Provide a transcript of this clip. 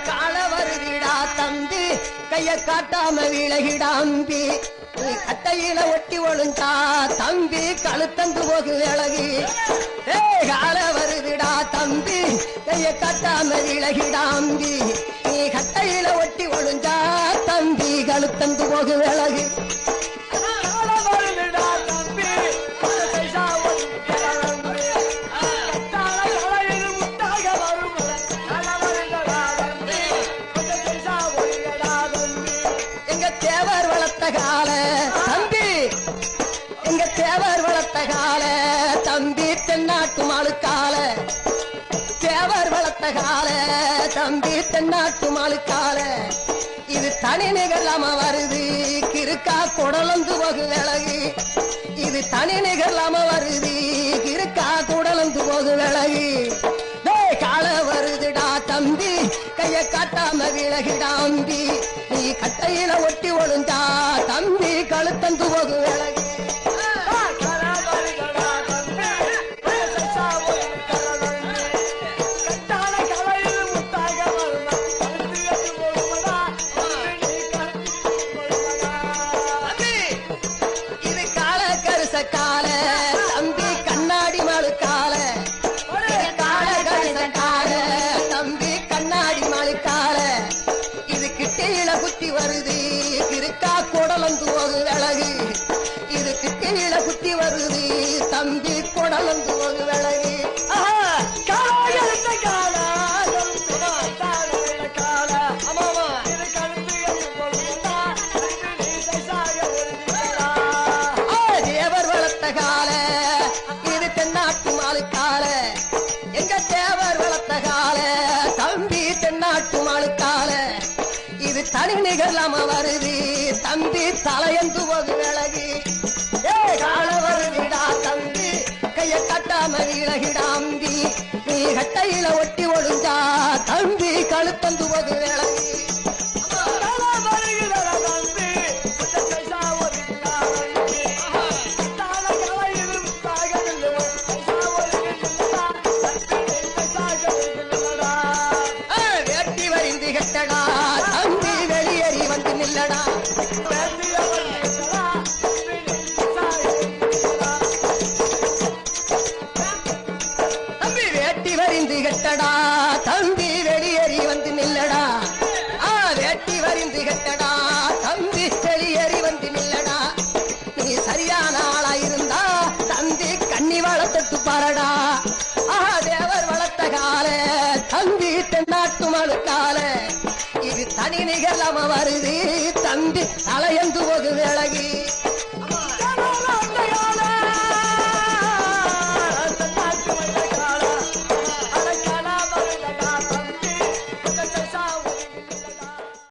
கால வருதிடா தம்பி கைய காட்டாம விலகிடாம்பி நீ கட்டையில ஒட்டி ஒழுந்தா தம்பி கழுத்தந்து போகு விலகி கால வருதிடா தம்பி கைய காட்டாம விலகிடாம்பி நீ கட்டையில ஒட்டி ஒழுந்தா தம்பி கழுத்தந்து போகு விலகி கால தம்பி எங்க தேவர் வளர்த்த கால தம்பி தென்னாட்டு மாளுக்கால தேவர் வளர்த்த கால தம்பி தென்னாட்டு மாளுக்கால இது தனி நிகழாம வருது கிருக்கா குடலந்து போகு விலகு இது தனி நிகழாம வருது கிருக்கா குடலந்து போகு விலகு கால வருதுடா தம்பி கைய காட்டாம விலகிடாம்பி நீ கட்டையில ஒட்டி ஒழுந்தா தம்பி கழுத்தந்து போகு விலகி இது கால கருச கால தம்பி கண்ணாடி மாளு கால தம்பி கண்ணாடி மாளிக்கால இது கிட்டையில குத்தி வருது கிருக்கா குடலந்து போகு விலகு இது கிட்டையில குத்தி வருது தம்பி குடலந்து போகு விலகு தேவர் வளர்த்த கால இது தென்னாட்டு மாளுக்கால எங்க தேவர் வளர்த்த கால தம்பி தென்னாட்டு மாளுக்கால இது தனி நிகழாம வருது தம்பி தலையந்து போது விலகி கால வருகிடா தம்பி கைய கட்டாம விலகிடாம்பி நீ கட்டையில ஒட்டி ஒழுஞ்சா தம்பி கழுத்தந்து போது விலகி கட்டடா தம்பி வெளியேறி வந்து நில்லடா தம்பி வேட்டி வரிந்து கட்டடா தம்பி வெளியேறி வந்து நில்லடா வேட்டி வரிந்து கட்டடா தம்பி வெளியேறி வந்து நில்லடா நீ சரியான ஆளா இருந்தா தம்பி கண்ணி வளர்த்து பாரடா தேவர் வளர்த்த கால தம்பி தென்னாட்டு மழுக்கால இது தனி நிகழாம வருது தம்பி தலையந்து போது விலகி